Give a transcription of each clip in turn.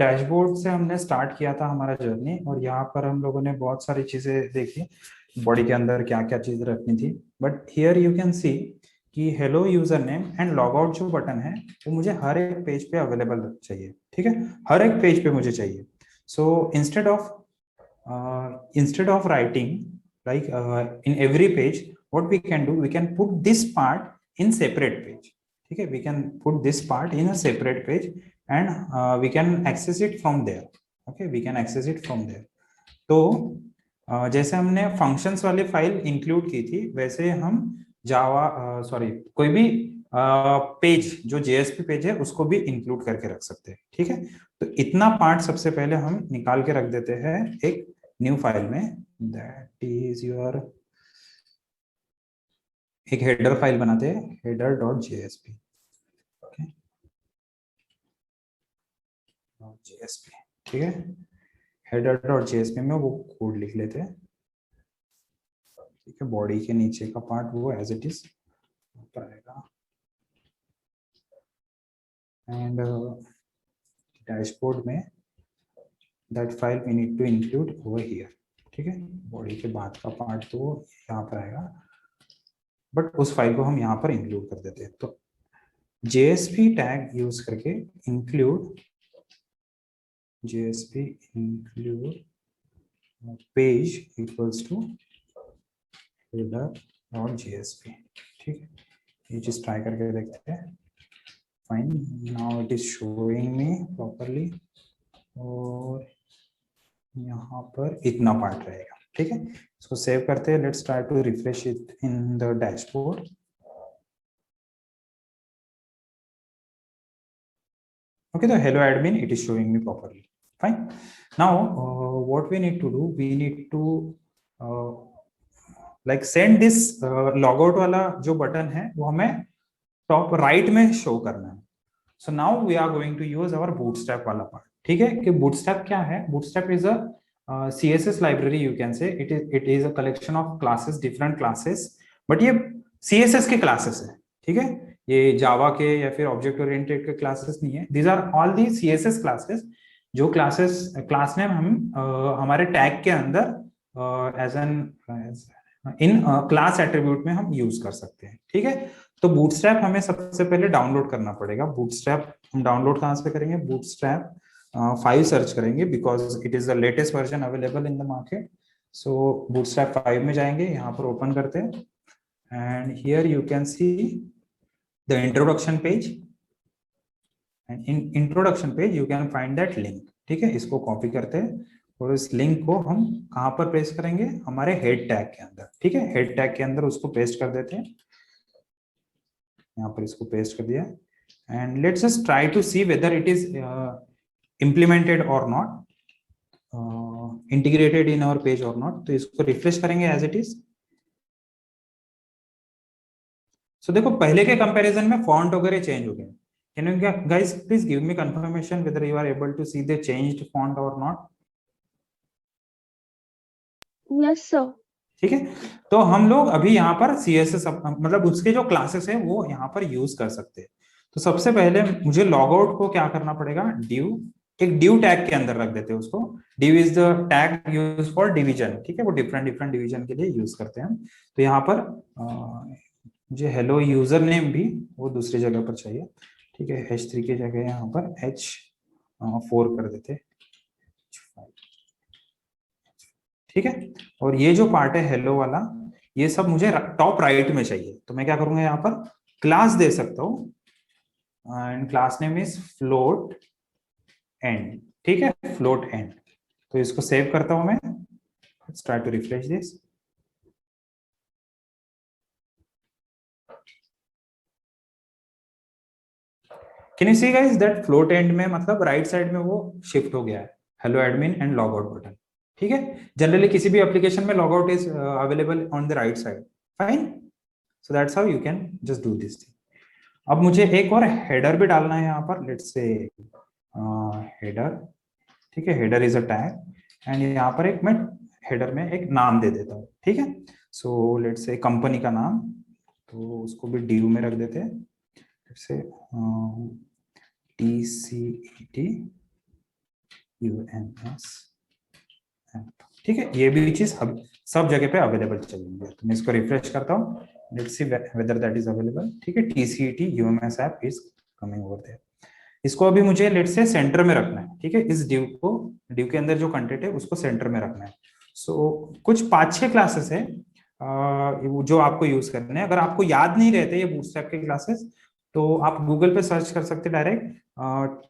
Dashboard से हमने start किया था हमारा जर्नी, और यहाँ पर हम लोगों ने बहुत सारी चीजें देखी, बॉडी के अंदर क्या क्या चीजें रखनी थी। But here you can see कि hello user name and log out जो बटन है वो मुझे हर एक पेज पे अवेलेबल चाहिए, ठीक है, हर एक पेज पे मुझे चाहिए। सो instead of writing like in every page, what we can do, we can put this part in separate page, ठीक है, we can put this part in a separate page and we can access it from there, okay, we can access it from there। तो जैसे हमने functions वाली file include की थी, वैसे हम जावा सॉरी कोई भी पेज जो जेएसपी पेज है उसको भी इंक्लूड करके रख सकते हैं, ठीक है। तो इतना पार्ट सबसे पहले हम निकाल के रख देते हैं एक न्यू फाइल में, दैट इज योर, एक हेडर फाइल बनाते हैं, header dot JSP, okay, JSP, ठीक है। हेडर डॉट जेएसपी में वो कोड लिख लेते हैं, ठीक है। बॉडी के नीचे का पार्ट वो एज इट इज ऊपर आएगा, एंड डैशबोर्ड में that file we need to include over here, ठीक है। बॉडी के बाद का पार्ट तो यहाँ पर आएगा, बट उस फाइल को हम यहाँ पर इंक्लूड कर देते हैं। तो जेएसपी टैग यूज करके include JSP include page equals to header dot JSP, ठीक है। ये चीज ट्राई करके देखते हैं। Fine, now it is showing me properly, और यहाँ पर इतना पार्ट रहेगा, ठीक है। इसको सेव करते हैं, let's try to refresh it in the dashboard. Okay, the hello admin, it is showing me properly. Fine. Now, what we need to do, we need to like send this logout वाला जो button है वो हमें top right में show करना है। So now we are going to use our bootstrap वाला part, ठीक है। कि bootstrap क्या है? Bootstrap is a CSS library, you can say it is a collection of classes, different classes, but ये CSS के classes है, ठीक है। ये जावा के या फिर ऑब्जेक्ट ओरिएंटेड के क्लासेस नहीं है, these are all the CSS classes, जो क्लास नेम हम हमारे टैग के अंदर as an in class attribute में हम यूज कर सकते हैं, ठीक है। तो बूटस्ट्रैप हमें सबसे पहले डाउनलोड करना पड़ेगा। बूटस्ट्रैप हम डाउनलोड कहाँ से करेंगे? बूटस्ट्रैप फाइव सर्च करेंगे, because it is the latest version available in the market. So bootstrap 5 में जाएंगे, यहाँ पर ओपन करते हैं, and here you can C the introduction page, and in introduction page you can find that link, ठीक है। इसको कॉपी करते हैं और इस लिंक को हम कहां पर पेस्ट करेंगे? हमारे हेड टैग के अंदर, ठीक है। हेड टैग के अंदर उसको पेस्ट कर देते हैं, यहाँ पर इसको पेस्ट कर दिया, and let's just try to see whether it is implemented or not, integrated in our page or not। तो इसको रिफ्रेश करेंगे एज इट इज। सो देखो पहले के कंपैरिजन में फॉन्ट वगैरह चेंज हो गए। Can you guys please give me confirmation whether you are able to see the changed font or not? Yes sir. ठीक है, तो हम लोग अभी यहाँ पर सीएसएस मतलब उसके जो क्लासेस है वो यहाँ पर यूज कर सकते हैं। तो सबसे पहले मुझे लॉग आउट को क्या करना पड़ेगा? ड्यू, एक ड्यू टैग के अंदर रख देते हैं उसको। Due is the tag use for division, ठीक है, वो डिफरेंट डिफरेंट डिवीजन के लिए यूज करते हैं। तो यहाँ पर मुझे हेलो यूजर नेम भी वो दूसरी जगह पर चाहिए, ठीक है। H3 की जगह यहाँ पर H4 कर देते, ठीक है। और ये जो पार्ट है हेलो वाला, ये सब मुझे टॉप राइट में चाहिए। तो मैं क्या करूंगा, यहाँ पर क्लास दे सकता हूँ, and class name is float and, ठीक है, फ्लोट एंड। तो इसको सेव करता हूं मैं, let's try to refresh this. Can you see guys that float and में मतलब राइट साइड में वो शिफ्ट हो गया है, hello admin and log out button, ठीक है। जनरली किसी भी एप्लीकेशन में log out is available on the right side, fine. So that's how you can just do this thing. अब मुझे एक और हेडर भी डालना है यहाँ पर, लेट्स से हेडर, ठीक है। Header is a tag, and यहाँ पर एक मैं हेडर में एक नाम दे देता हूँ, ठीक है। सो लेट्स से कंपनी का नाम, तो उसको भी ड्यू में रख देते हैं, से TCET UMS ऐप, ठीक है। ये भी चीज अब सब जगह पे अवेलेबल चलेंगे। तो मैं इसको रिफ्रेश करता हूँ, let's see whether that is available, ठीक है। TCET UMS app is coming over there. इसको अभी मुझे लेट्स से सेंटर में रखना है, ठीक है। इस डिव को, डिव के अंदर जो कंटेंट है उसको सेंटर में रखना है। सो कुछ 5-6 क्लासेस है जो आपको यूज करने हैं। अगर आपको याद नहीं रहते ये बूटस्ट्रैप के क्लासेस, तो आप गूगल पे सर्च कर सकते डायरेक्ट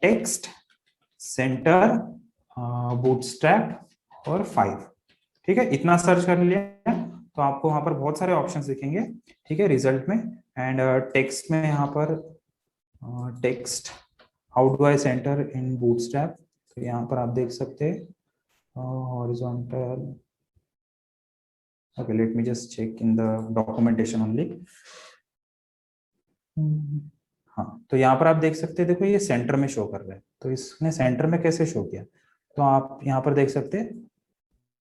टेक्स्ट सेंटर बूटस्ट्रैप और 5, ठीक है। इतना सर्च कर लिया तो आपको वहां पर बहुत सारे ऑप्शंस दिखेंगे, ठीक है, रिजल्ट में। एंड टेक्स्ट में यहाँ पर text how do I center in bootstrap, तो यहाँ पर आप देख सकते हैं horizontal. Okay, let me just check in the documentation only. हाँ, तो यहाँ पर आप देख सकते हैं, देखो ये सेंटर में शो कर रहा है। तो इसने सेंटर में कैसे शो किया, तो आप यहाँ पर देख सकते हैं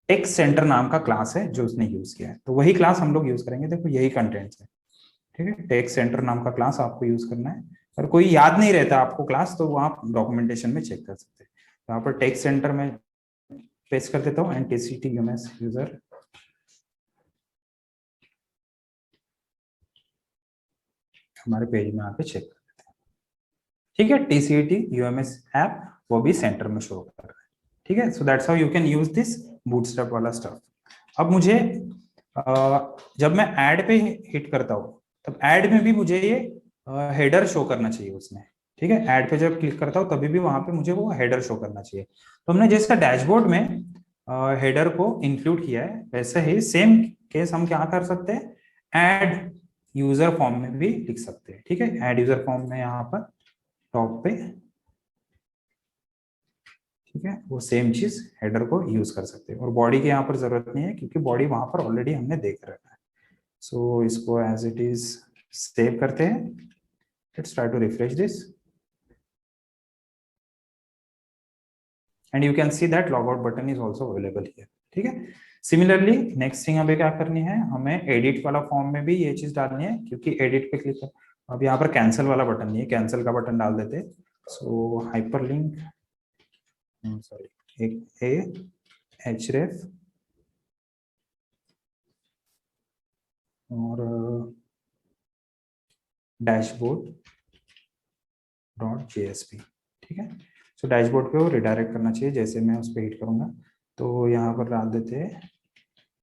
टेक्स्ट सेंटर नाम का क्लास है जो उसने यूज किया है। तो वही क्लास हम लोग यूज करेंगे। देखो यही कंटेंट्स है, ठीक है। टेक्स्ट सेंटर नाम का क्लास आपको यूज करना है। अगर कोई याद नहीं रहता आपको क्लास, तो वो आप डॉक्यूमेंटेशन में चेक कर सकते हैं। यहाँ पर टेक्स्ट सेंटर में पेस्ट कर देता हूँ एंड TCET UMS यूजर, हमारे पेज में आके चेक कर देते हैं, ठीक है। TCET UMS ऐप वो भी सेंटर में शो कर रहा है, ठीक है। So that's how you can use this bootstrap वाला स्टफ। अब मुझे जब मैं ऐड पे हिट करता हूँ, तब ऐड में भी मुझे ये हेडर शो करना चाहिए उसमें, ठीक है। ऐड पे जब क्लिक करता हूँ तभी भी वहां पे मुझे वो हेडर शो करना चाहिए। तो हमने जैसा डैशबोर्ड में हेडर को इंक्लूड किया है, वैसे ही सेम केस हम क्या कर सकते हैं, ऐड यूजर फॉर्म में भी लिख सकते हैं, ठीक है। ऐड यूजर फॉर्म में यहाँ पर टॉप पे, ठीक है, वो सेम चीज हेडर को यूज कर सकते हैं। और बॉडी की यहाँ पर जरूरत नहीं है क्योंकि बॉडी वहां पर ऑलरेडी हमने देख रखा है। सो इसको एज इट इज सेव करते हैं। Let's try to refresh this and you can see that log out button is also available here, ठीक है। सिमिलरली नेक्स्ट थिंग हमें क्या करनी है, हमें एडिट वाला फॉर्म में भी ये चीज डालनी है, क्योंकि एडिट पे क्लिक कर, अब यहाँ पर कैंसिल वाला बटन नहीं है, कैंसिल का बटन डाल देते। सो हाइपरलिंक, सॉरी, एक href और dashboard.jsp, ठीक है। सो डैशबोर्ड पे वो रिडायरेक्ट करना चाहिए। जैसे मैं उस पर हिट करूंगा तो यहाँ पर डाल देते हैं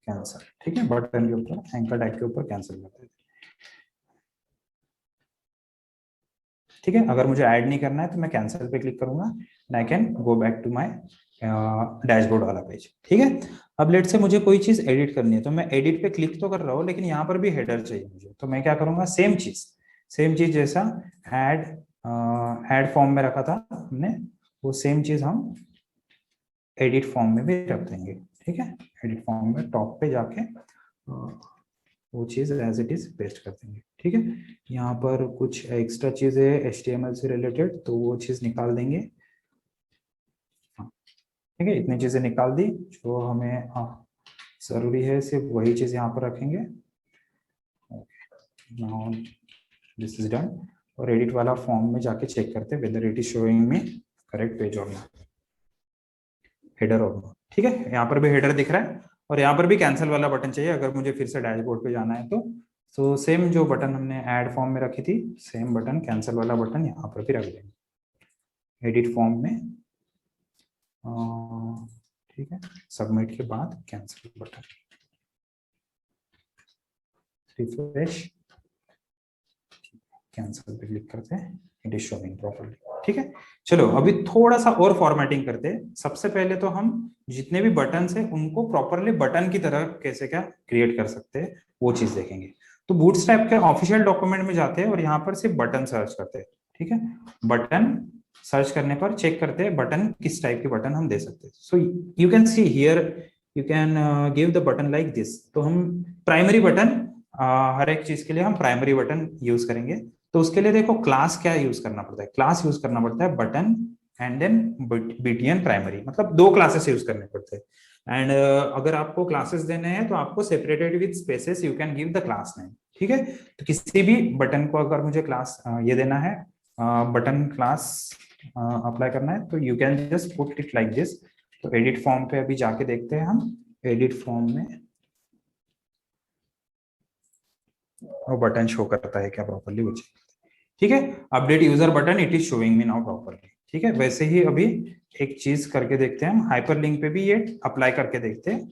कैंसिल, ठीक है। बटन के ऊपर, एंकर टैग के ऊपर कैंसिल कर देते हैं, ठीक है। अगर मुझे ऐड नहीं करना है तो मैं कैंसिल पे क्लिक करूंगा and I can go back to my dashboard वाला पेज, ठीक है। अब लेट से मुझे कोई चीज एडिट करनी है, तो मैं एडिट पे क्लिक तो कर रहा हूँ, लेकिन यहाँ पर भी हेडर चाहिए मुझे। तो मैं क्या करूंगा, सेम चीज जैसा ऐड फॉर्म में रखा था हमने, वो सेम चीज हम एडिट फॉर्म में भी रख देंगे, ठीक है। एडिट फॉर्म में टॉप पे जाके वो चीज एज इट इज पेस्ट कर देंगे, ठीक है। यहाँ पर कुछ एक्स्ट्रा चीज है HTML से रिलेटेड, तो वो चीज निकाल देंगे, ठीक है। इतनी चीजें निकाल दी जो हमें जरूरी है, सिर्फ वही चीज यहाँ पर रखेंगे। Now this is done. और एडिट वाला फॉर्म में जाके चेक करते हैं whether it is showing me correct page और नॉट, हेडर और नॉट, ठीक है। यहाँ पर भी हेडर दिख रहा है और यहाँ पर भी कैंसिल वाला बटन चाहिए अगर मुझे फिर से डैशबोर्ड पे जाना है तो सेम जो बटन हमने ऐड फॉर्म में रखी थी, सेम बटन कैंसिल वाला बटन यहाँ पर भी रख देंगे एडिट फॉर्म में, ठीक है। सबमिट के बाद कैंसिल बटन, रिफ्रेश, कैंसिल पे क्लिक करते हैं, इट इज शोइंग प्रॉपर्ली, ठीक है। चलो अभी थोड़ा सा और फॉर्मेटिंग करते हैं। सबसे पहले तो हम जितने भी बटन है उनको प्रॉपरली बटन की तरह कैसे क्या क्रिएट कर सकते हैं वो चीज देखेंगे। तो बूटस्ट्रैप के ऑफिशियल डॉक्यूमेंट में जाते हैं और यहाँ पर सिर्फ बटन सर्च करते हैं, ठीक है। बटन सर्च करने पर चेक करते हैं बटन किस टाइप के बटन हम दे सकते हैं। So you can see here, you can give the button like this. तो हम प्राइमरी बटन, हर एक चीज के लिए हम प्राइमरी बटन यूज करेंगे। तो उसके लिए देखो क्लास क्या यूज करना पड़ता है, क्लास यूज करना पड़ता है button and then BTN primary, मतलब 2 क्लासेस यूज करने पड़ते हैं। एंड अगर आपको क्लासेस देने हैं तो आपको separated with spaces you can give the class name, ठीक है। तो किसी भी बटन को अगर मुझे क्लास ये देना है, बटन क्लास अप्लाई करना है तो you can just put it like this. तो एडिट फॉर्म पे अभी जाके देखते हैं हम, एडिट फॉर्म में वो बटन शो करता है क्या प्रॉपरली, वो चेक। ठीक है, update user button, it is showing me now properly. ठीक है, वैसे ही अभी एक चीज करके देखते हैं हम, हाइपरलिंक पे भी ये अप्लाई करके देखते हैं।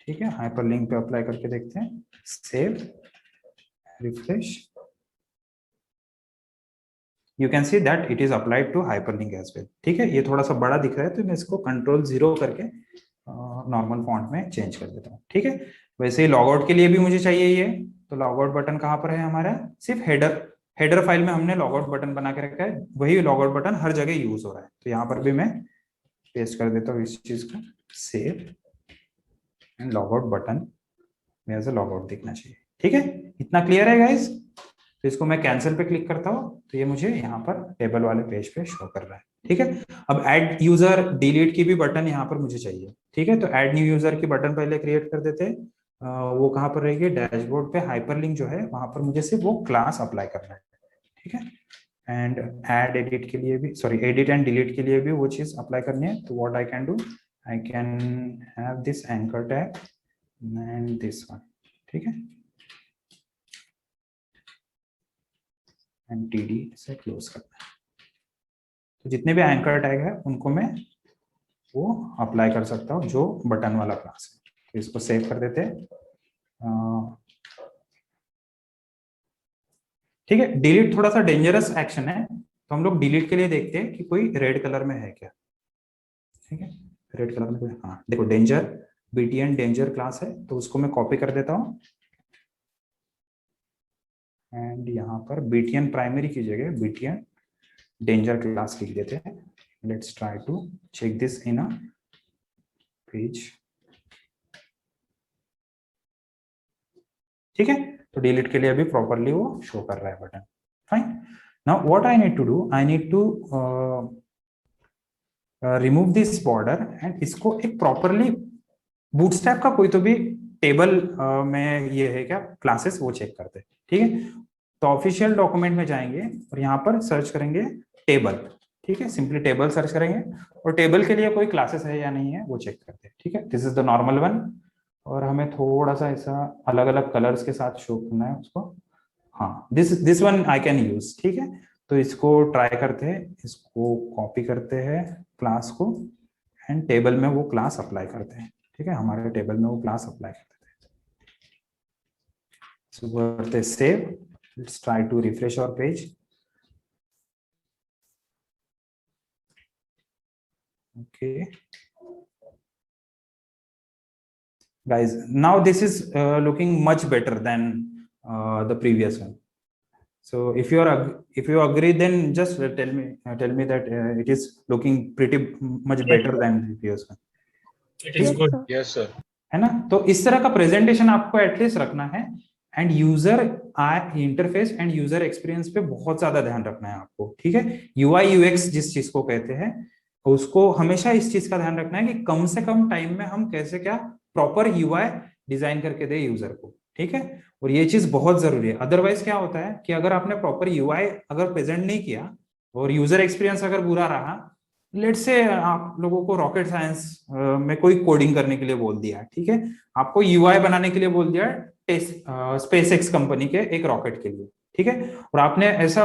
ठीक है, हाइपरलिंक पे अप्लाई करके देखते हैं, save, refresh, you can see that it is applied to hyperlink as well. ठीक है, ये थोड़ा सा बड़ा दिख रहा है तो मैं इसको कंट्रोल 0 करके नॉर्मल फॉन्ट में चेंज कर देता हूँ। ठीक है, वैसे ही लॉग आउट के लिए भी मुझे चाहिए ये, तो लॉग आउट बटन कहाँ पर है हमारा, सिर्फ हेडर फाइल में हमने लॉग आउट बटन बना के रखा है, वही लॉग आउट बटन हर जगह यूज हो रहा है। तो यहाँ पर भी मैं पेस्ट कर देता हूँ इस चीज को, save and log out button में एज अ लॉग आउट दिखना चाहिए। ठीक है, इतना क्लियर है गाइस। तो इसको मैं कैंसिल पे क्लिक करता हूँ तो ये मुझे यहाँ पर टेबल वाले पेज पे शो कर रहा है। ठीक है, अब ऐड यूजर डिलीट की भी बटन यहाँ पर मुझे चाहिए। ठीक है, तो ऐड न्यू यूजर की बटन पहले क्रिएट कर देते हैं। वो कहाँ पर रहेगी, डैशबोर्ड पे हाइपरलिंक जो है वहां पर मुझे सिर्फ वो क्लास अप्लाई करना है। ठीक है, एंड ऐड एडिट के लिए भी, सॉरी एडिट एंड डिलीट के लिए भी वो चीज अप्लाई करनी है। तो what I can do, I can have this anchor tag and this one. ठीक है, एंड टीडी से क्लोज करना है। तो जितने भी एंकर टैग है उनको मैं वो अप्लाई कर सकता हूँ जो बटन वाला क्लास है। तो इसको सेव कर देते हैं। ठीक है, डिलीट थोड़ा सा डेंजरस एक्शन है, तो हम लोग डिलीट के लिए देखते हैं कि कोई रेड कलर में है क्या। ठीक है, रेड कलर में कोई, हाँ देखो डेंजर, बीटीएन डेंजर क्लास है, तो उसको मैं कॉपी कर देता हूँ एंड यहाँ पर बीटीएन प्राइमरी की जगह बीटीएन डेंजर क्लास लिख देते हैं। Let's try to check this in a page. ठीक है, तो डिलीट के लिए अभी प्रॉपरली वो शो कर रहा है button. Fine, now what I need to do, I need to remove this border and इसको एक प्रॉपरली बूटस्ट्रैप का कोई तो भी टेबल में ये है क्या क्लासेस, वो चेक करते हैं। ठीक है, तो ऑफिशियल डॉक्यूमेंट में जाएंगे और यहाँ पर सर्च करेंगे टेबल। ठीक है, सिंपली टेबल सर्च करेंगे और टेबल के लिए कोई क्लासेस है या नहीं है वो चेक करते हैं। ठीक है, this is the normal one, और हमें थोड़ा सा ऐसा अलग अलग कलर्स के साथ शो करना है उसको। हाँ, this one I can use. ठीक है, तो इसको ट्राई करते हैं, इसको कॉपी करते हैं क्लास को एंड टेबल में वो क्लास अप्लाई करते हैं। ठीक है, हमारे टेबल में वो क्लास अप्लाई कर देते हैं। So करते save, let's try to refresh our page. Okay guys, now this is looking much better than the previous one. So if you agree, then just tell me that it is looking pretty much better than the previous one. It is good. Yes, sir. है ना, तो इस तरह का presentation आपको at least रखना है and user interface and user experience पे बहुत ज्यादा ध्यान रखना है आपको। ठीक है, यूआई यूएक्स जिस चीज को कहते हैं, उसको हमेशा इस चीज का ध्यान रखना है कि कम से कम टाइम में हम कैसे क्या प्रॉपर यूआई डिजाइन करके दे यूजर को। ठीक है, और ये चीज बहुत जरूरी है, अदरवाइज क्या होता है कि अगर आपने प्रॉपर यूआई अगर प्रेजेंट नहीं किया और यूजर एक्सपीरियंस अगर बुरा रहा, लेट से आप लोगों को रॉकेट साइंस में कोई कोडिंग करने के लिए बोल दिया, ठीक है, आपको यूआई बनाने के लिए बोल दिया स्पेस एक्स कंपनी के एक रॉकेट के लिए। ठीक है, और आपने ऐसा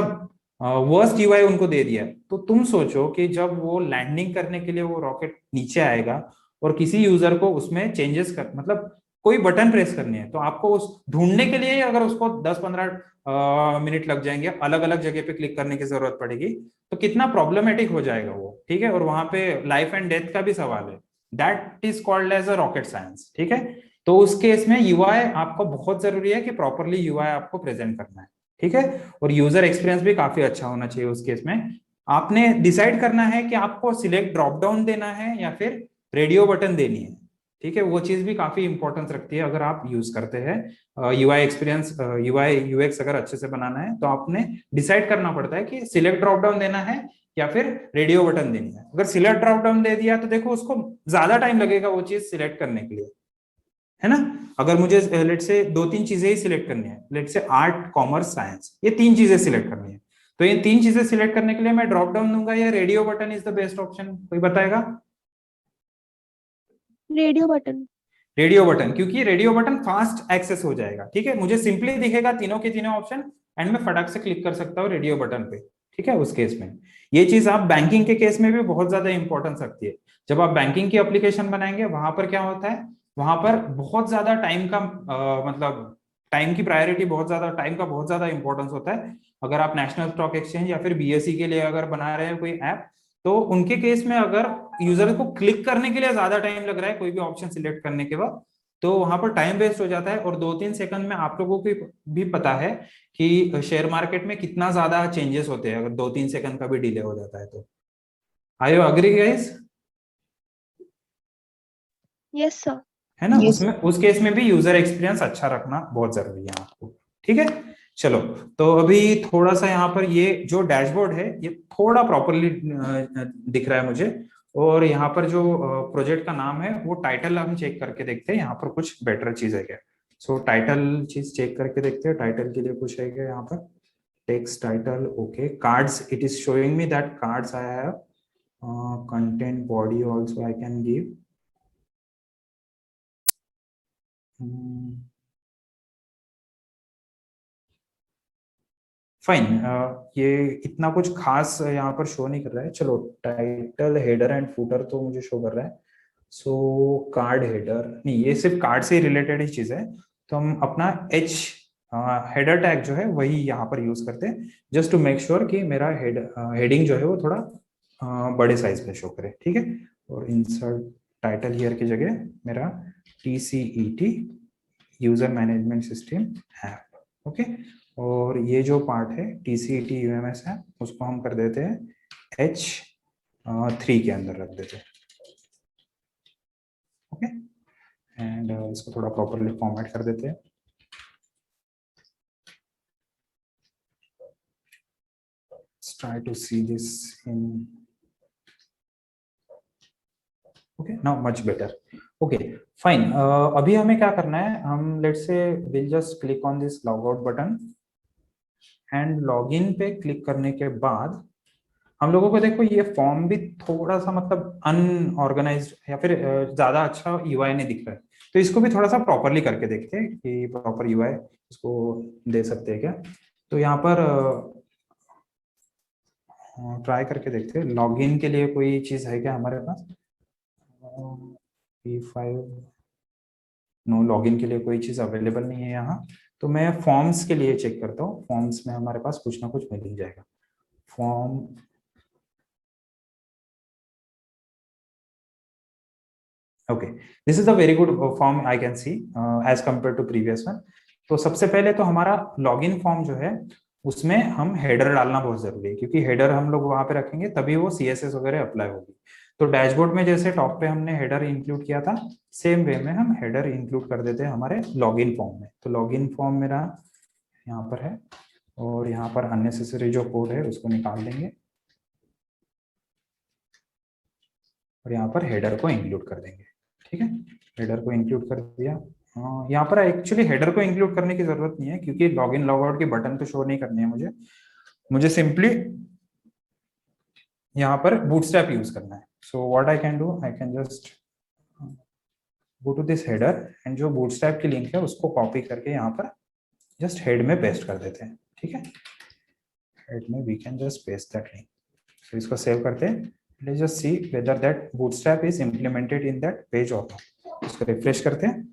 वर्स्ट यूआई उनको दे दिया, तो तुम सोचो कि जब वो लैंडिंग करने के लिए वो रॉकेट नीचे आएगा और किसी यूजर को उसमें चेंजेस कर, मतलब कोई बटन प्रेस करनी है, तो आपको उस ढूंढने के लिए अगर उसको 10-15 मिनट लग जाएंगे, अलग अलग जगह पे क्लिक करने की जरूरत पड़ेगी, तो कितना प्रॉब्लमेटिक हो जाएगा वो। ठीक है, और वहां पे लाइफ एंड डेथ का भी सवाल है, that is called as a rocket science. ठीक है, तो उस केस में यूआई आपको बहुत जरूरी है कि प्रॉपरली यूआई आपको प्रेजेंट करना है। ठीक है, और यूजर एक्सपीरियंस भी काफी अच्छा होना चाहिए उस केस में। आपने डिसाइड करना है कि आपको सिलेक्ट ड्रॉप डाउन देना है या फिर रेडियो बटन देनी है। ठीक है, वो चीज भी काफी इंपॉर्टेंस रखती है अगर आप यूज करते हैं यूआई एक्सपीरियंस, यूआई यूएक्स अगर अच्छे से बनाना है तो आपने डिसाइड करना पड़ता है कि सिलेक्ट ड्रॉप डाउन देना है या फिर रेडियो बटन देनी है। अगर सिलेक्ट ड्रॉप डाउन दे दिया तो देखो उसको ज्यादा टाइम लगेगा वो चीज सिलेक्ट करने के लिए, है ना। अगर मुझे लेट से 2-3 चीजें ही सिलेक्ट करनी है, लेट से आर्ट कॉमर्स साइंस, ये 3 चीजें सिलेक्ट करनी है, तो ये तीन चीजें सिलेक्ट करने के लिए मैं ड्रॉप डाउन दूंगा या radio button is the best option, कोई बताएगा? Radio button. रेडियो बटन, क्योंकि रेडियो बटन फास्ट एक्सेस हो जाएगा, ठीक है, मुझे सिंपली दिखेगा तीनों के तीनों ऑप्शन एंड मैं फटाक से क्लिक कर सकता हूँ रेडियो बटन पे, ठीक है। उस केस में ये चीज आप बैंकिंग के केस में भी बहुत ज्यादा इंपॉर्टेंस रखती है। जब आप बैंकिंग की एप्लीकेशन बनाएंगे वहां पर क्या होता है, वहां पर बहुत ज्यादा टाइम का मतलब टाइम की प्रायोरिटी, बहुत ज्यादा टाइम का बहुत ज्यादा इंपॉर्टेंस होता है। अगर आप नेशनल स्टॉक एक्सचेंज या फिर बीएसई के लिए अगर बना रहे हैं कोई ऐप, तो उनके केस में अगर यूजर को क्लिक करने के लिए ज्यादा टाइम लग रहा है कोई भी ऑप्शन सिलेक्ट करने के बाद, तो वहां पर टाइम वेस्ट हो जाता है। और 2-3 सेकंड में आप लोगों को भी पता है कि शेयर मार्केट में कितना ज्यादा चेंजेस होते हैं अगर 2-3 सेकंड का भी डिले हो जाता है तो। I you agree guys? Yes sir. है ना, उसमें उस केस में भी यूजर एक्सपीरियंस अच्छा रखना बहुत जरूरी है आपको, ठीक है। चलो, तो अभी थोड़ा सा यहाँ पर ये जो डैशबोर्ड है ये थोड़ा प्रॉपरली दिख रहा है मुझे। और यहाँ पर जो प्रोजेक्ट का नाम है वो टाइटल हम चेक करके देखते हैं यहाँ पर कुछ बेटर चीज है क्या। सो टाइटल चीज चेक करके देखते हैं, टाइटल के लिए कुछ है क्या यहाँ पर। Text title, okay. Cards, it is showing me that cards I have, content body also I can give. Fine, ये इतना कुछ खास यहाँ पर शो नहीं कर रहा है। चलो, टाइटल, हेडर एंड फूटर तो मुझे शो कर रहा है। सो कार्ड हेडर नहीं, ये सिर्फ कार्ड से ही रिलेटेड ही चीज है। तो हम अपना एच हेडर टैग जो है वही यहाँ पर यूज करते हैं, जस्ट टू मेक श्योर कि मेरा हेडिंग जो है वो थोड़ा बड़े साइज में शो करे, ठीक है। और इंसर्ट टाइटल हियर की जगह मेरा TCET user management system app, okay. और ये जो पार्ट है TCET UMS है उसको हम कर देते हैं H3 के अंदर रख देते हैं, ओके। एंड इसको थोड़ा प्रॉपरली फॉर्मेट कर देते हैं। Let's try to see this in, okay, now much better, okay, fine। अभी हमें क्या करना है, हम let's say will just click on this log out button and log in पे क्लिक करने के बाद हम लोगों को देखो ये फॉर्म भी थोड़ा सा मतलब अनऑर्गेनाइज्ड या फिर ज्यादा अच्छा यूआई नहीं दिख रहा है। तो इसको भी थोड़ा सा प्रॉपरली करके देखते हैं कि प्रॉपर यूआई इसको दे सकते हैं क्या। तो यहाँ पर ट्राई करके देखते हैं, लॉगिन के लिए कोई चीज है क्या हमारे पास। P5, नो, लॉगिन के लिए कोई चीज अवेलेबल नहीं है यहाँ। तो मैं फॉर्म्स के लिए चेक करता हूँ, फॉर्म्स में हमारे पास कुछ ना कुछ मिल ही जाएगा। Form, okay, this is a very good form I can see as compare to previous one. तो सबसे पहले तो हमारा लॉगिन फॉर्म जो है उसमें हम हेडर डालना बहुत जरूरी है, क्योंकि हेडर हम लोग वहां पे रखेंगे तभी वो CSS वगैरह अप्लाई होगी। तो डैशबोर्ड में जैसे टॉप पे हमने हेडर इंक्लूड किया था, सेम वे में हम हेडर इंक्लूड कर देते हैं हमारे लॉगिन फॉर्म में। तो लॉगिन फॉर्म मेरा यहाँ पर है और यहाँ पर अननेसेसरी जो कोड है उसको निकाल देंगे और यहाँ पर हेडर को इंक्लूड कर देंगे, ठीक है। हेडर को इंक्लूड कर दिया। यहाँ पर एक्चुअली हेडर को इंक्लूड करने की जरूरत नहीं है, क्योंकि लॉग इन लॉग आउट के बटन तो शो नहीं करने हैं मुझे। मुझे सिंपली यहाँ पर बूटस्ट्रैप यूज करना है। So what I can do, I can just go to this header and जो बूटस्ट्रैप की लिंक है उसको कॉपी करके यहाँ पर जस्ट हेड में पेस्ट कर देते हैं, ठीक है। हेड में we can just paste that link. So इसको सेव करते हैं। Let's just see whether that bootstrap is implemented in that page और नॉट। इसको रिफ्रेश करते हैं,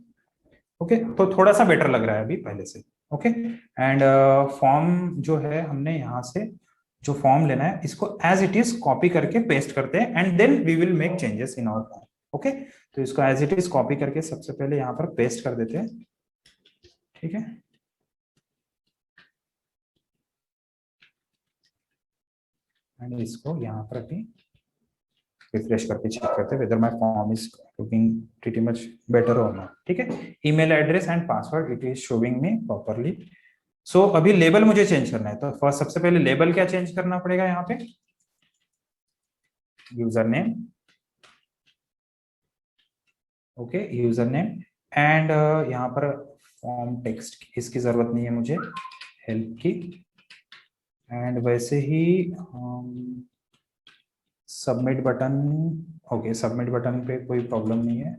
ओके। तो थोड़ा सा बेटर लग रहा है अभी पहले से, ओके। एंड फॉर्म जो है हमने यहाँ से जो फॉर्म लेना है इसको एज इट इज कॉपी करके पेस्ट करते हैं and then we will make changes in our form, okay. तो इसको एज इट इज कॉपी करके सबसे पहले यहाँ पर पेस्ट कर देते हैं, ठीक है। एंड इसको यहाँ पर अभी रिफ्रेश करके चेक करते हैं whether my form is looking pretty much better और नॉट, ठीक है। Email address and password it is showing me properly. So अभी लेबल मुझे चेंज करना है, तो फर्स्ट सबसे पहले लेबल क्या चेंज करना पड़ेगा यहाँ पे, user name, okay, user name. And यहाँ पर फॉर्म टेक्स्ट इसकी जरूरत नहीं है मुझे, हेल्प की, एंड वैसे ही submit button, okay submit button पे कोई प्रॉब्लम नहीं है,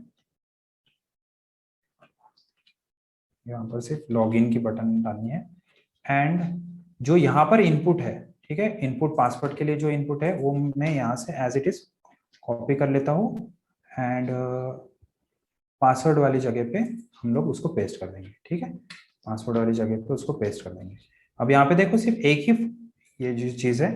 यहाँ पर सिर्फ लॉगिन की बटन डालनी है। एंड जो यहाँ पर इनपुट है, ठीक है, इनपुट पासवर्ड के लिए जो इनपुट है वो मैं यहाँ से एज इट इज कॉपी कर लेता हूँ एंड पासवर्ड वाली जगह पे हम लोग उसको पेस्ट कर देंगे, ठीक है, पासवर्ड वाली जगह पे उसको पेस्ट कर देंगे। अब यहाँ पे देखो सिर्फ एक ही ये जो चीज है,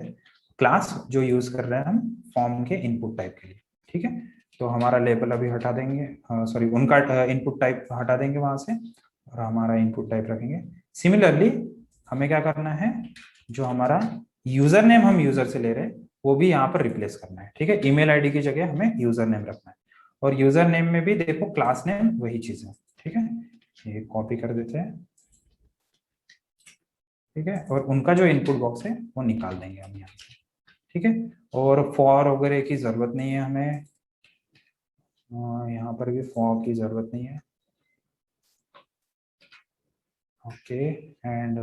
क्लास जो यूज कर रहे हैं हम फॉर्म के इनपुट टाइप के लिए, ठीक है। तो हमारा लेबल अभी हटा देंगे, सॉरी उनका इनपुट टाइप हटा देंगे वहां से और हमारा इनपुट टाइप रखेंगे। सिमिलरली हमें क्या करना है, जो हमारा यूजर नेम हम यूजर से ले रहे हैं वो भी यहाँ पर रिप्लेस करना है, ठीक है। ईमेल आईडी की जगह हमें यूजर नेम रखना है और यूजर नेम में भी देखो क्लास नेम वही चीज है, ठीक है। ये कॉपी कर देते हैं, ठीक है, और उनका जो इनपुट बॉक्स है वो निकाल देंगे हम यहाँ से, ठीक है। और फॉर वगैरह की जरूरत नहीं है हमें, यहाँ पर भी फॉर की जरूरत नहीं है, ओके। एंड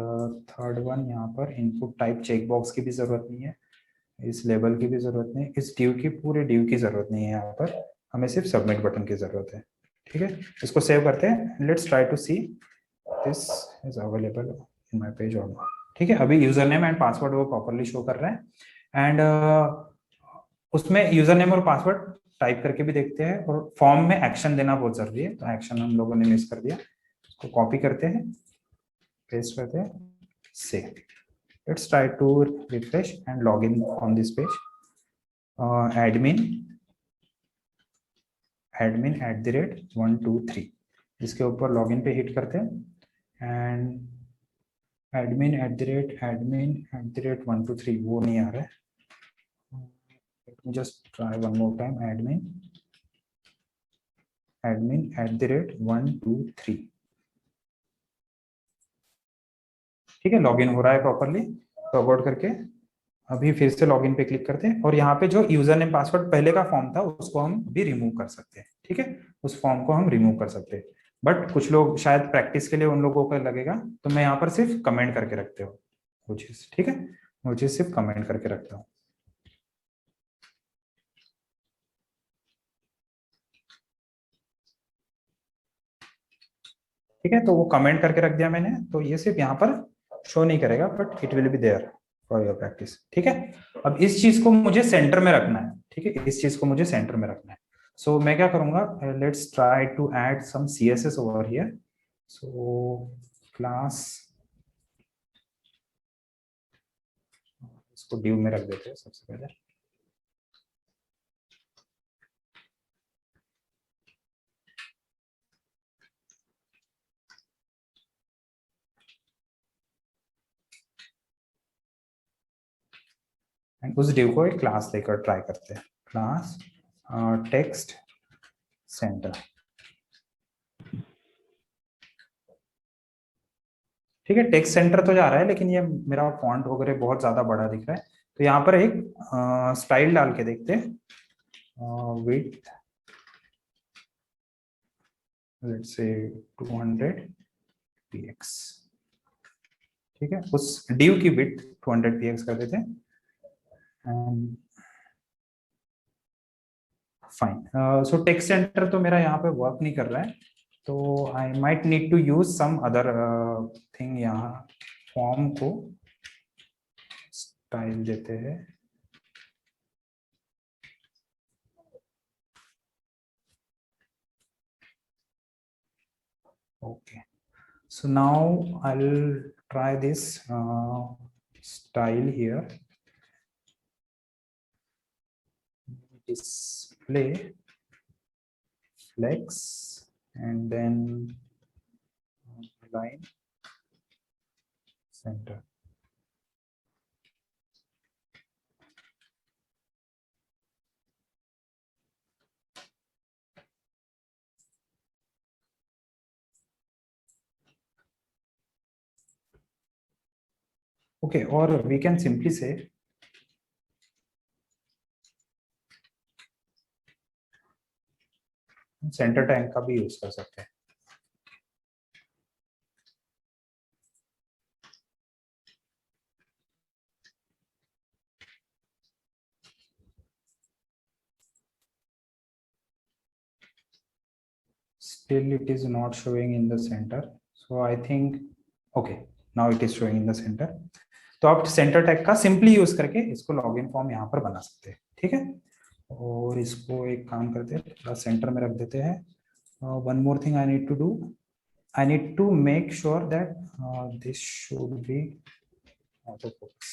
थर्ड वन, यहाँ पर इनपुट टाइप चेक बॉक्स की भी जरूरत नहीं है, इस लेबल की भी जरूरत नहीं, इस ड्यू की पूरे ड्यू की जरूरत नहीं है, यहाँ पर हमें सिर्फ सबमिट बटन की जरूरत है, ठीक है। इसको सेव करते हैं, let's try to see this is available in my page और नॉट, ठीक है। अभी यूजर नेम एंड पासवर्ड वो प्रॉपरली शो कर रहा है एंड उसमें यूजर नेम और पासवर्ड टाइप करके भी देखते हैं और फॉर्म में एक्शन देना बहुत जरूरी है, तो एक्शन हम लोगों ने मिस कर दिया, इसको कॉपी करते हैं, पेस्ट करते हैं, save. Let's try to refresh and log in on this page. Admin @123 इसके ऊपर लॉगिन पे हिट करते हैं एंड admin@123 वो नहीं आ रहा है, let me just try one more time, admin@123, ठीक है। लॉगिन हो रहा है प्रॉपरली, लॉग आउट करके अभी फिर से लॉगिन पे क्लिक करते हैं और यहाँ पे जो यूजर नेम पासवर्ड पहले का फॉर्म था उसको हम भी रिमूव कर सकते हैं, ठीक है, उस फॉर्म को हम रिमूव कर सकते हैं। बट कुछ लोग शायद प्रैक्टिस के लिए उन लोगों को लगेगा, तो मैं यहाँ पर सिर्फ कमेंट करके रखते हो वो चीज, ठीक है, वो चीज सिर्फ कमेंट करके रखता हूँ, ठीक है। तो वो कमेंट करके रख दिया मैंने, तो ये सिर्फ यहाँ पर शो नहीं करेगा but it will be there for your practice, ठीक है। अब इस चीज को मुझे सेंटर में रखना है, ठीक है, इस चीज को मुझे सेंटर में रखना है। सो मैं क्या करूंगा, let's try to add some CSS over here. So class, इसको ड्यू में रख देते हैं सबसे पहले, एंड उस ड्यू को एक क्लास लेकर ट्राई करते हैं, क्लास टेक्स्ट सेंटर, ठीक है। टेक्स्ट सेंटर तो जा रहा है लेकिन ये मेरा फॉन्ट वगैरह बहुत ज्यादा बड़ा दिख रहा है, तो यहाँ पर एक स्टाइल डाल के देखते हैं, विड्थ लेट्स से 200 px, ठीक है, उस ड्यू की विड्थ 200 px कर देते हैं and fine. So text centre तो मेरा यहाँ पे वर्क नहीं कर रहा है, तो I might need to use some other thing. यहाँ फॉर्म को स्टाइल देते हैं, okay, so now I'll try this style here, display flex and then line center, okay, or we can simply say centre tag का भी use कर सकते हैं, still it is not showing in the center, so I think okay, now it is showing in the center. तो आप centre tag का simply use करके इसको लॉगिन फॉर्म यहाँ पर बना सकते हैं, ठीक है। और इसको एक काम करते हैं, थोड़ा सेंटर में रख देते हैं। One more thing I need to do, I need to make sure that this should be autofocus.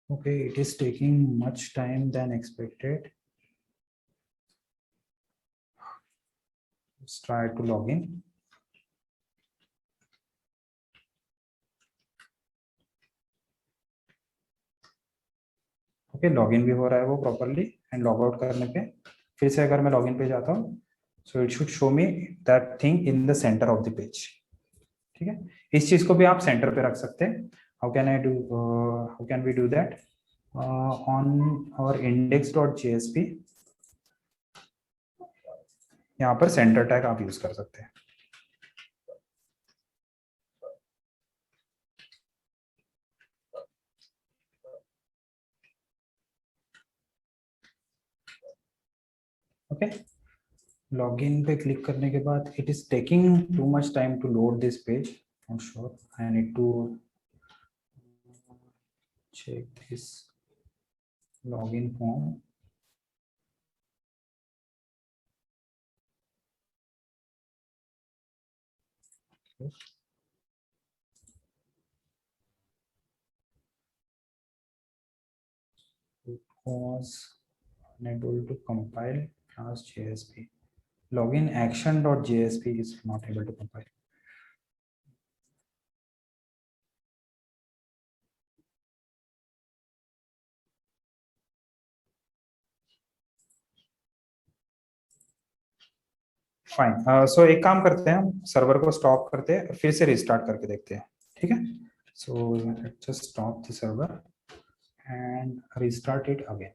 Okay, it is taking much time than expected. Let's try to log in. Okay, login भी हो रहा है वो properly, and log out करने पे फिर से अगर मैं लॉगिन पे जाता हूँ, so it should show me that thing in the centre of the page, ठीक है। इस चीज को भी आप सेंटर पे रख सकते हैं। How can I do, how can we do that? On और index.jsp, यहाँ पर सेंटर टैग आप यूज कर सकते हैं। ओके, लॉगिन पे क्लिक करने के बाद it is taking too much time to load this page, not sure, I need to check this login form. It was unable to compile class JSP. Login action.jsp is not able to compile. Fine, so एक काम करते हैं, हम server को stop करते हैं, फिर से रिस्टार्ट करके देखते हैं, ठीक है। So just stop the server and restart it again.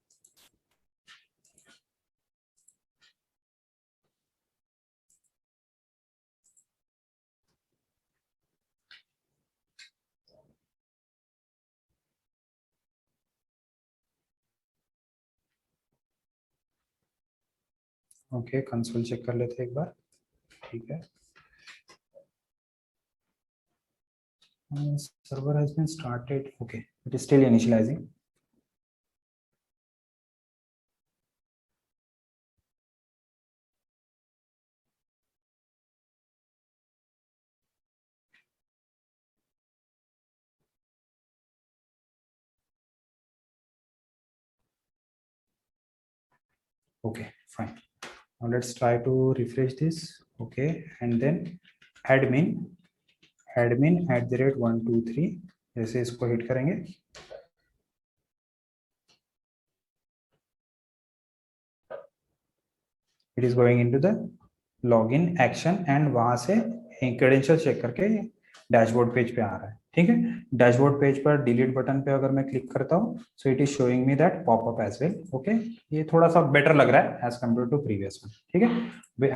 Okay, console check कर लेते हैं एक बार, ठीक है। Server has been started. Okay, it is still initializing. Okay, fine. Now let's try to refresh this. Okay, and then admin @123 जैसे इसको hit करेंगे, it is going into the login action and वहां से क्रेडेंशियल चेक करके dashboard page पे आ रहा है, ठीक है। डैशबोर्ड पेज पर डिलीट बटन पे अगर मैं क्लिक करता हूँ, so it is showing me that popup as well. Okay, ये थोड़ा सा बेटर लग रहा है as compare to previous one, ठीक है।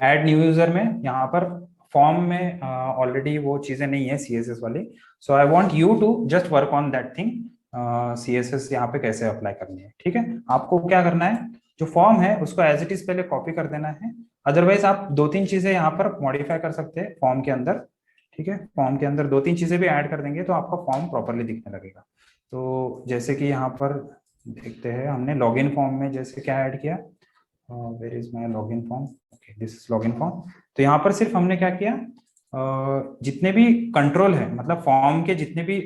ऐड न्यू यूजर में यहाँ पर फॉर्म में ऑलरेडी वो चीजें नहीं है CSS वाली, so I want you to just work on that thing, CSS यहाँ पे कैसे अप्लाई करनी है, ठीक है। आपको क्या करना है, जो फॉर्म है उसको एज इट इज पहले कॉपी कर देना है, अदरवाइज आप दो तीन चीजें यहाँ पर मॉडिफाई कर सकते हैं फॉर्म के अंदर, ठीक है। फॉर्म के अंदर दो तीन चीजें भी ऐड कर देंगे तो आपका फॉर्म प्रॉपरली दिखने लगेगा। तो जैसे कि यहाँ पर देखते हैं, हमने लॉगिन फॉर्म में जैसे क्या ऐड किया, where is my login form, okay this is login form. तो यहाँ पर सिर्फ हमने क्या किया, जितने भी कंट्रोल है, मतलब फॉर्म के जितने भी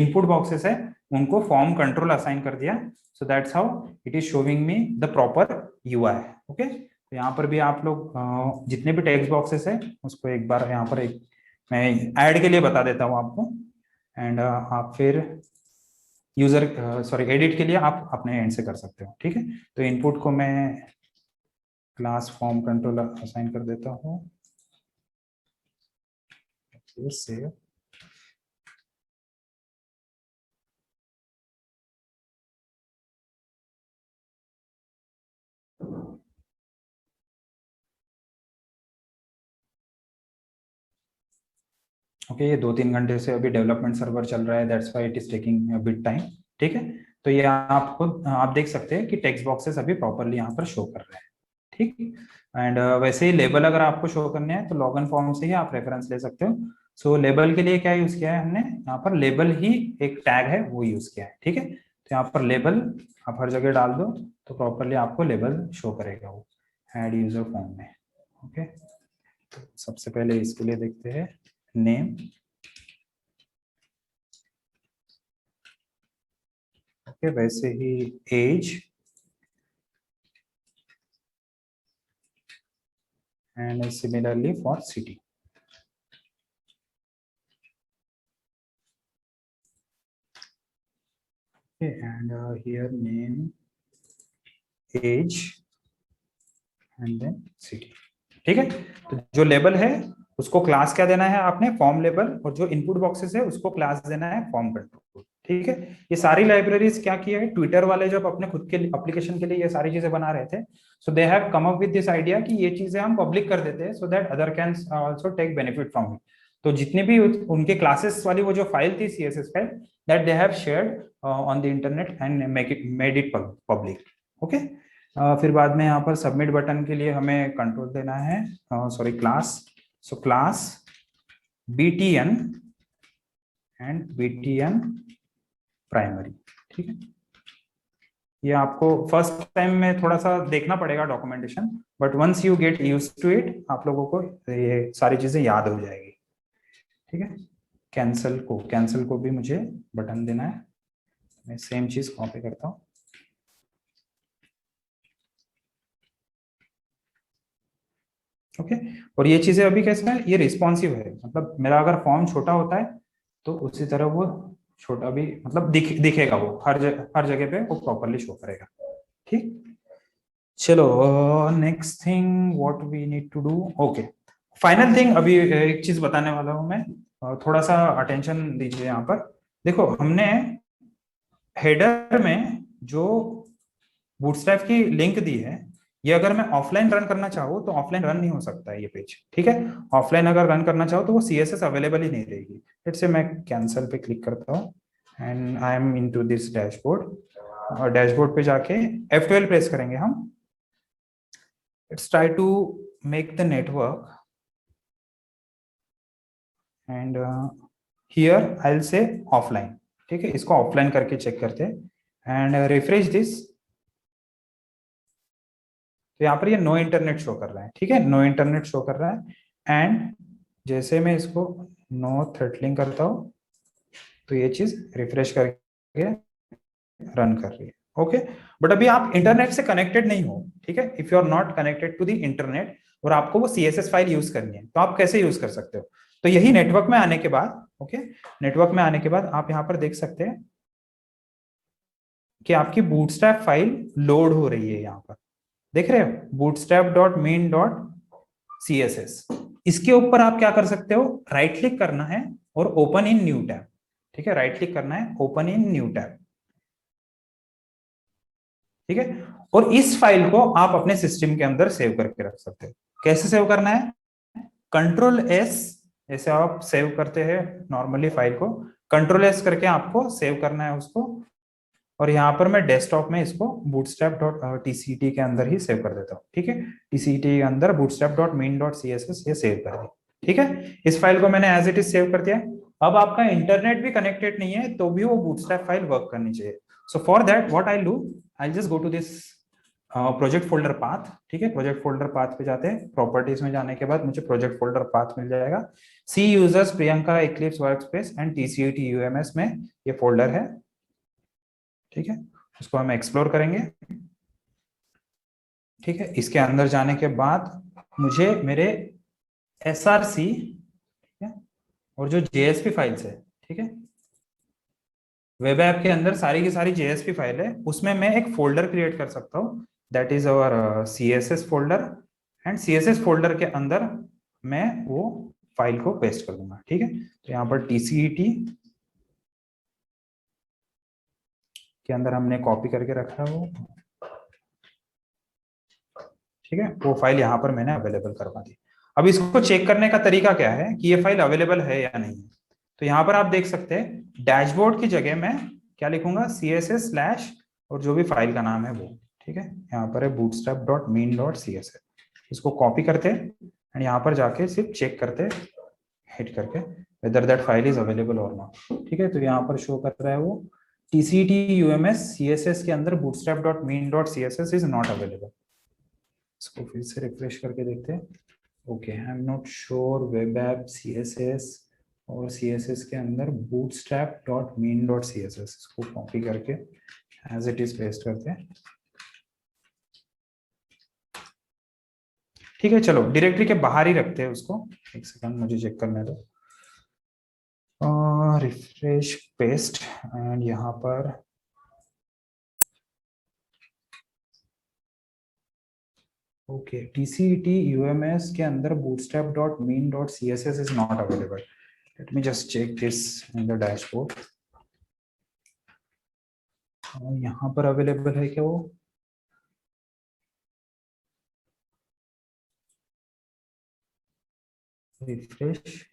इनपुट बॉक्सेस है उनको फॉर्म कंट्रोल असाइन कर दिया, so that's how it is showing me the proper UI। Okay, तो यहाँ पर भी आप लोग जितने भी टेक्स्ट बॉक्सेस है उसको एक बार यहाँ पर एक मैं ऐड के लिए बता देता हूँ आपको, एंड आप फिर यूजर सॉरी एडिट के लिए आप अपने एंड से कर सकते हो, ठीक है। तो इनपुट को मैं क्लास फॉर्म कंट्रोल असाइन कर देता हूँ, सेव। ओके, ये 2-3 घंटे से अभी डेवलपमेंट सर्वर चल रहा है, that's why it is taking a bit time. ठीक है, तो ये आपको आप देख सकते हैं कि टेक्स्ट बॉक्सेस अभी प्रॉपरली यहाँ पर शो कर रहे हैं। ठीक, एंड वैसे ही लेबल अगर आपको शो करने हैं तो लॉगिन फॉर्म से ही आप रेफरेंस ले सकते हो। सो लेबल के लिए क्या यूज किया है हमने, यहाँ पर लेबल ही एक टैग है वो यूज किया है। ठीक है, तो यहाँ पर लेबल आप हर जगह डाल दो तो प्रॉपरली आपको लेबल शो करेगा वो ऐड यूजर फॉर्म में। ओके, तो सबसे पहले इसके लिए देखते हैं नेम। ओके, वैसे ही age and similarly for city. And here name, age and then city. ठीक है, तो जो लेबल है उसको क्लास क्या देना है आपने, फॉर्म लेबल, और जो इनपुट बॉक्सेस है उसको क्लास देना है फॉर्म कंट्रोल। ठीक है, ये सारी लाइब्रेरीज क्या किया है, ट्विटर वाले जब अपने खुद के एप्लीकेशन के लिए ये सारी चीजें बना रहे थे, so they have come up with this idea कि ये चीजें हम पब्लिक कर देते हैं so that other can also take benefit from it. तो जितने भी उनके क्लासेस वाली वो जो फाइल थी CSS file, that they have shared on the internet and made it public. Okay, फिर बाद में यहाँ पर सबमिट बटन के लिए हमें कंट्रोल देना है, sorry class, so class btn and btn primary. ठीक है, ये आपको फर्स्ट टाइम में थोड़ा सा देखना पड़ेगा documentation, but once you get use to it आप लोगों को ये सारी चीजें याद हो जाएगी। ठीक है, कैंसिल को भी मुझे बटन देना है, मैं सेम चीज कॉपी करता हूँ। ओके, और ये चीजें अभी कैसा है, ये रिस्पॉन्सिव है, मतलब मेरा अगर फॉर्म छोटा होता है तो उसी तरह वो छोटा भी मतलब दिखेगा, वो हर जगह पे वो प्रॉपरली शो करेगा। ठीक, चलो next thing what we need to do. Okay, final thing अभी एक चीज बताने वाला हूं मैं, थोड़ा सा अटेंशन दीजिए यहाँ पर। देखो हमने हेडर में जो बूटस्ट्रैप की लिंक दी है, ये अगर मैं ऑफलाइन रन करना चाहूँ तो ऑफलाइन रन नहीं हो सकता है ये पेज। ठीक है, ऑफलाइन अगर रन करना चाहो तो वो सीएसएस अवेलेबल ही नहीं रहेगी। लेट्स से मैं कैंसिल पे क्लिक करता हूँ and I am into this dashboard, और डैशबोर्ड पे जाके F12 प्रेस करेंगे हम। Let's try to make the network and here I will say offline. ठीक है, इसको ऑफलाइन करके चेक करते हैं एंड रिफ्रेश दिस, तो यहाँ पर ये नो इंटरनेट शो कर रहा है। ठीक है, नो इंटरनेट शो कर रहा है एंड जैसे मैं इसको नो थ्रटलिंग करता हूँ तो ये चीज रिफ्रेश करके रन कर रही है। ओके, बट अभी आप इंटरनेट से कनेक्टेड नहीं हो। ठीक है, if you are not connected to the internet और आपको वो सीएसएस फाइल यूज करनी है तो आप कैसे यूज कर सकते हो, तो यही नेटवर्क में आने के बाद, ओके, नेटवर्क में आने के बाद आप यहाँ पर देख सकते हैं कि आपकी बूटस्ट्रैप फाइल लोड हो रही है। यहाँ पर देख रहे हो bootstrap.main.css, इसके ऊपर आप क्या कर सकते हो, राइट क्लिक करना है और ओपन इन न्यू टैब। ठीक है, राइट क्लिक करना है, ओपन इन न्यू टैब। ठीक है, और इस फाइल को आप अपने सिस्टम के अंदर सेव करके रख सकते हो। कैसे सेव करना है, कंट्रोल एस, जैसे आप सेव करते हैं नॉर्मली फाइल को, कंट्रोल एस करके आपको सेव करना है उसको, और यहाँ पर मैं डेस्कटॉप में इसको bootstrap.tct के अंदर ही सेव कर देता हूँ। ठीक है, tct के अंदर bootstrap.main.css ये सेव कर दी। ठीक है, इस फाइल को मैंने एज इट इज सेव कर दिया। अब आपका इंटरनेट भी कनेक्टेड नहीं है तो भी वो बूटस्ट्रैप फाइल वर्क करनी चाहिए। So for that what I do, I just go to this project folder path. ठीक है, प्रोजेक्ट फोल्डर पाथ पे जाते हैं, प्रॉपर्टीज में जाने के बाद मुझे प्रोजेक्ट फोल्डर पाथ मिल जाएगा, C users Priyanka Eclipse workspace and tct ums में ये फोल्डर है। ठीक है, उसको हम एक्सप्लोर करेंगे। ठीक है, इसके अंदर जाने के बाद मुझे मेरे SRC और जो JSP फाइल्स है, ठीक है, वेब ऐप के अंदर सारी की सारी JSP फाइल है, उसमें मैं एक फोल्डर क्रिएट कर सकता हूँ, that is our CSS folder, and CSS folder के अंदर मैं वो फाइल को पेस्ट कर दूंगा। ठीक है, तो यहाँ पर TCET के अंदर हमने कॉपी करके रखा है वो। ठीक है, वो फाइल यहाँ पर मैंने अवेलेबल करवा दी। अब इसको चेक करने का तरीका क्या है कि ये फाइल अवेलेबल है या नहीं है। तो यहाँ पर आप देख सकते हैं डैशबोर्ड की जगह मैं क्या लिखूंगा, css स्लैश और जो भी फाइल का नाम है वो, ठीक है, यहाँ पर है bootstrap.mean.css। इसको कॉपी करते हैं एंड यहाँ पर जाके सिर्फ चेक करते हिट करके whether that file is available or not, ठीक है। तो यहाँ पर शो कर रहा है वो tct ums css के अंदर bootstrap.mean.css is not available। इसको फिर से रिफ्रेश करके देखते हैं। Okay, I am not sure web app css और css के अंदर bootstrap.mean.css, इसको कॉपी करके एज इट इज पेस्ट करते हैं। ठीक है, चलो डायरेक्टरी के बाहर ही रखते हैं उसको। एक सेकंड मुझे चेक करने दो। रिफ्रेश पेस्ट एंड यहाँ पर ओके tcet ums के अंदर bootstrap.mean.css is not available। let me just check this in the dashboard। यहाँ पर अवेलेबल है क्या वो? Refresh,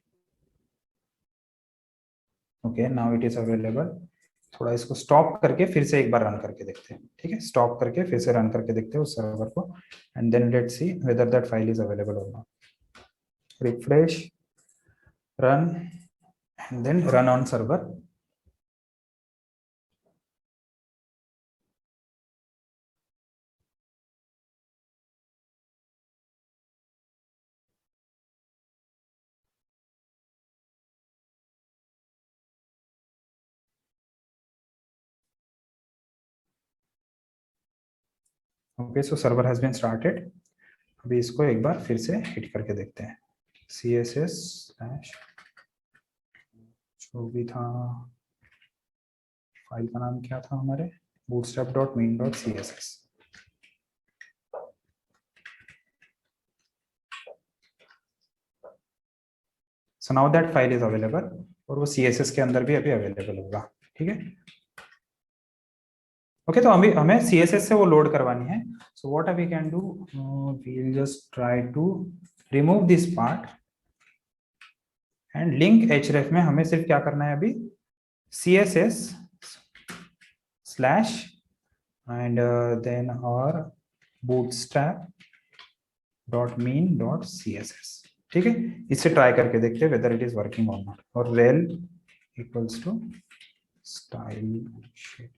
okay now it is available. थोड़ा इसको स्टॉप करके फिर से एक बार रन करके देखते हैं, ठीक है, स्टॉप करके फिर से रन करके देखते हैं उस सर्वर को and then let's see whether that file is available और not. Refresh, run and then run on server. Okay so server has been started. अभी इसको एक बार फिर से हिट करके देखते हैं। css स्लैश जो भी था, फाइल का नाम क्या था हमारे, bootstrap.mean.css। So now that file is available और वो css के अंदर भी अभी अवेलेबल होगा, ठीक है। ओके तो अभी हमें css से वो लोड करवानी है। So what we can do, we will just try to remove this part and link href में हमें सिर्फ क्या करना है अभी, css स्लैश एंड देन और bootstrap.mean.css, ठीक है। इससे ट्राई करके देखते हैं whether it is working or not. और rel equals to stylesheet.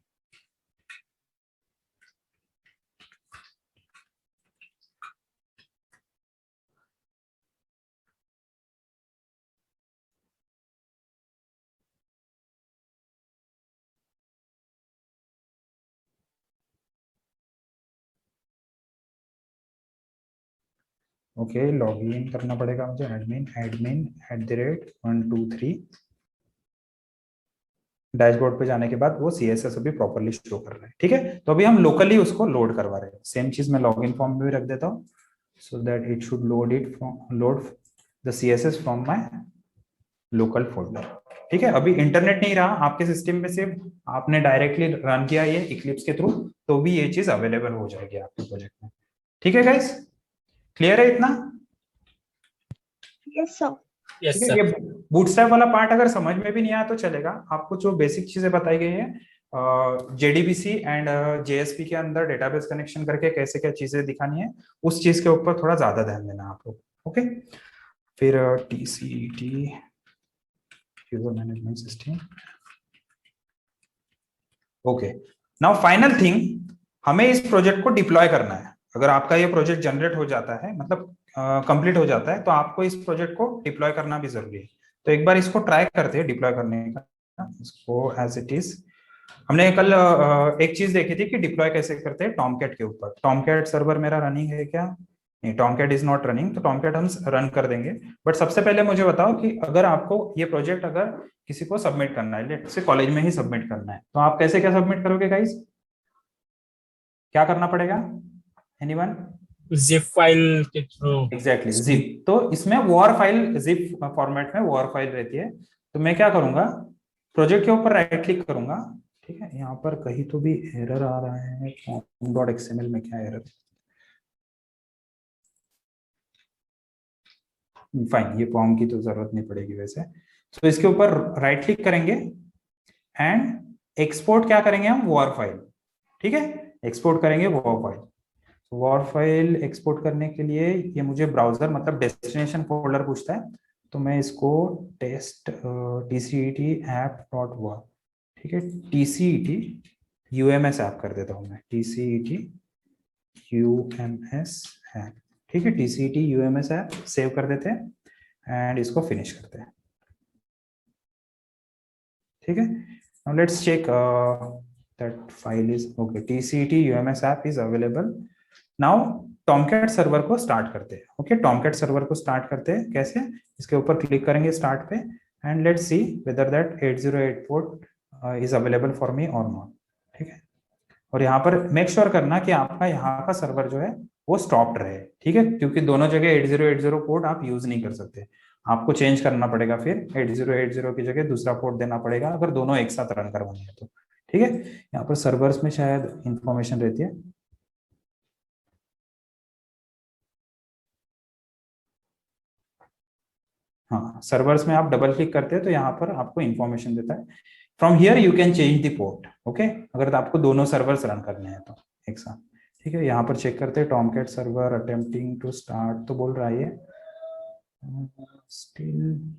Okay log in करना पड़ेगा मुझे, admin@123। डैशबोर्ड पे जाने के बाद वो css अभी प्रॉपर्ली शो कर रहा है, ठीक है। तो अभी हम लोकली उसको लोड करवा रहे हैं। सेम चीज मैं लॉगिन फॉर्म में भी रख देता हूँ so that it should load the css from my local folder, ठीक है। अभी इंटरनेट नहीं रहा आपके सिस्टम में, से आपने डायरेक्टली रन किया ये इक्लिप्स के थ्रू, तो भी ये चीज अवेलेबल हो जाएगी आपके प्रोजेक्ट में, ठीक है गाइस, क्लियर है इतना? Yes, sir. ठीक है, ये बूटस्ट्रैप वाला पार्ट अगर समझ में भी नहीं आया तो चलेगा। आपको जो बेसिक चीजें बताई गई है JDBC एंड JSP के अंदर डेटाबेस कनेक्शन करके कैसे क्या चीजें दिखानी है, उस चीज के ऊपर थोड़ा ज्यादा ध्यान देना आप लोग, ओके। फिर TCT user management system, okay. Now final thing, हमें इस प्रोजेक्ट को डिप्लॉय करना है। अगर आपका ये प्रोजेक्ट जनरेट हो जाता है, मतलब कंप्लीट हो जाता है, तो आपको इस प्रोजेक्ट को डिप्लॉय करना भी जरूरी है। तो एक बार इसको ट्राई करते हैं डिप्लॉय करने का। इसको एज इट इज, हमने कल एक चीज देखी थी कि डिप्लॉय कैसे करते हैं टॉमकैट के ऊपर। टॉमकैट सर्वर मेरा रनिंग है क्या? नहीं, टॉमकैट इज नॉट रनिंग, तो टॉमकैट हम रन कर देंगे। बट सबसे पहले मुझे बताओ कि अगर आपको ये प्रोजेक्ट अगर किसी को सबमिट करना है, लेट से कॉलेज में ही सबमिट करना है, तो आप कैसे क्या सबमिट करोगे गाइस? क्या करना पड़ेगा? एनीवन? जिप फाइल के थ्रू। Exactly zip. तो इसमें वॉर फाइल, जिप फॉर्मेट में वॉर फाइल रहती है। तो मैं क्या करूंगा, प्रोजेक्ट के ऊपर राइट क्लिक करूंगा, ठीक है। यहाँ पर कहीं तो भी एरर आ रहा है, .xml में क्या एरर? फाइन, ये फॉर्म की तो जरूरत नहीं पड़ेगी वैसे। तो इसके ऊपर राइट क्लिक करेंगे एंड एक्सपोर्ट क्या करेंगे हम, वॉर फाइल। ठीक है, एक्सपोर्ट करेंगे war file. War file export करने के लिए ये मुझे ब्राउजर मतलब डेस्टिनेशन फोल्डर पूछता है, तो मैं इसको टेस्ट tcet app.war, ठीक है, tcet UMS ऐप कर देता हूँ मैं, tcet UMS ऐप। ठीक है, tcet UMS ऐप सेव कर देते हैं एंड इसको फिनिश करते हैं। ठीक है, now let's check that file is okay, tcet UMS app is available now। Tomcat server को स्टार्ट करते हैं। ओके, टॉमकैट सर्वर को स्टार्ट करते हैं कैसे, इसके ऊपर क्लिक करेंगे स्टार्ट पे and let's see whether that 8084 port is available for me और नॉट। ठीक है, और यहाँ पर मेक श्योर करना कि आपका यहाँ का सर्वर जो है वो स्टॉप्ड रहे। ठीक है, क्योंकि दोनों जगह 8080 पोर्ट आप यूज नहीं कर सकते, आपको चेंज करना पड़ेगा, फिर 8080 की जगह दूसरा पोर्ट देना पड़ेगा अगर दोनों एक साथ रन करवाने हैं तो। ठीक है, यहाँ पर सर्वर्स में शायद इंफॉर्मेशन रहती है। हाँ, सर्वर्स में आप डबल क्लिक करते हैं तो यहाँ पर आपको इंफॉर्मेशन देता है, from here you can change the port. Okay, अगर आपको दोनों सर्वर्स रन करने हैं तो एक साथ। ठीक है, यहाँ पर चेक करते हैं, Tomcat server attempting to start तो बोल रहा है ये, स्टिल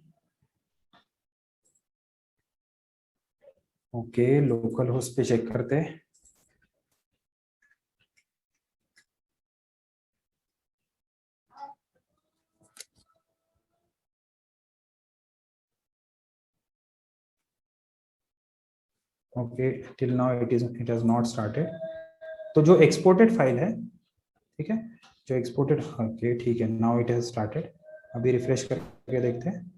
ओके। लोकल होस्ट पे चेक करते हैं, okay till now it has not started. तो जो एक्सपोर्टेड फाइल है, ठीक है, जो एक्सपोर्टेड, ओके ठीक है, नाउ इट हैज स्टार्टेड। अभी रिफ्रेश करके देखते हैं।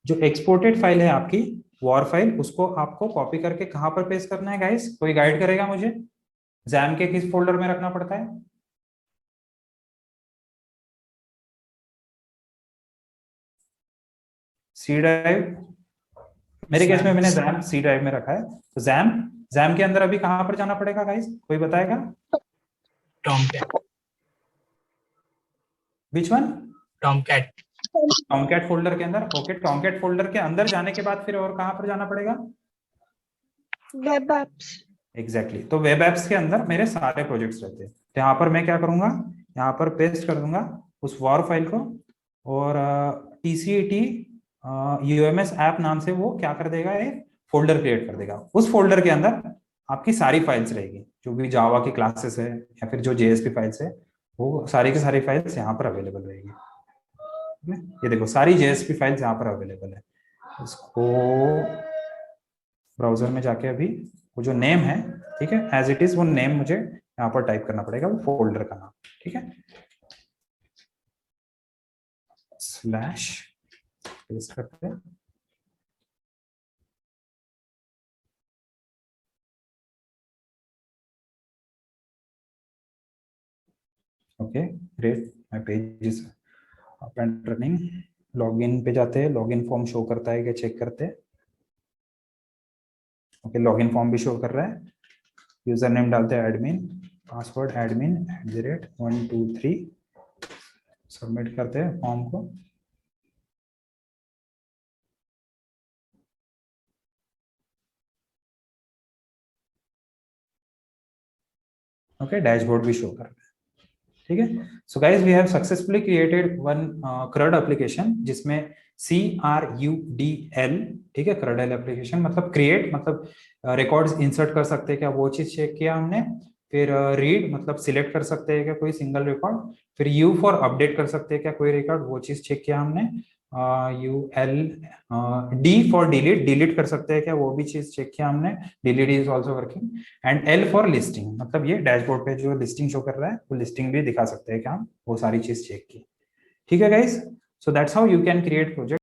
जो एक्सपोर्टेड फाइल है आपकी वॉर फाइल, उसको आपको कॉपी करके कहां पर पेस्ट करना है गाइस, कोई गाइड करेगा मुझे, जैम के किस फोल्डर में रखना पड़ता है? सी ड्राइव, मेरे केस में मैंने जैम सी ड्राइव में रखा है, तो जैम जैम के अंदर अभी कहां पर जाना पड़ेगा गाइस, कोई बताएगा? Tomcat, which one? Tomcat, Tomcat folder के अंदर। ओके, टॉमकैट फोल्डर के अंदर जाने के बाद फिर और कहां पर जाना पड़ेगा? Web apps. एग्जैक्टली, तो वेब एप्स के अंदर मेरे सारे प्रोजेक्ट्स रहते हैं, तो यहाँ पर मैं क्या करूंगा, यहाँ पर पेस्ट कर दूंगा उस वॉर फाइल को, और tcet UMS ऐप नाम से वो क्या कर देगा, एक फोल्डर क्रिएट कर देगा। उस फोल्डर के अंदर आपकी सारी फाइल्स रहेगी, जो भी जावा की क्लासेस है या फिर जो JSP फाइल्स है, वो सारी की सारी फाइल्स यहाँ पर अवेलेबल रहेगी। ये देखो, सारी JSP फाइल्स यहाँ पर अवेलेबल है। इसको ब्राउजर में जाके अभी वो जो नेम है, ठीक है, एज इट इज वो नेम मुझे यहाँ पर टाइप करना पड़ेगा, वो फोल्डर का नाम। ठीक है, स्लैश पेस्ट करते हैं। Okay great, my page is up and running. Login पे जाते हैं, लॉगिन फॉर्म शो करता है क्या, चेक करते हैं। ओके, लॉगिन फॉर्म भी शो कर रहा है। यूजर नेम डालते हैं एडमिन, पासवर्ड एडमिन @123, सबमिट करते हैं फॉर्म को। ओके, डैशबोर्ड भी शो कर रहा है। ठीक है, so guys we have successfully created one CRUD application, जिसमें CRUDL, ठीक है, CRUDL एप्लीकेशन मतलब क्रिएट, मतलब रिकॉर्ड्स इंसर्ट कर सकते हैं क्या, वो चीज चेक किया हमने। फिर रीड मतलब सिलेक्ट कर सकते हैं क्या कोई सिंगल रिकॉर्ड। फिर U फॉर अपडेट कर सकते हैं क्या कोई रिकॉर्ड, वो चीज चेक किया हमने। D फॉर डिलीट, डिलीट कर सकते हैं क्या, वो भी चीज चेक किया हमने, delete is also working. And L for listing, मतलब ये डैशबोर्ड पे जो लिस्टिंग शो कर रहा है वो लिस्टिंग भी दिखा सकते हैं क्या हम, वो सारी चीज चेक की। ठीक है guys, so that's how you can create project.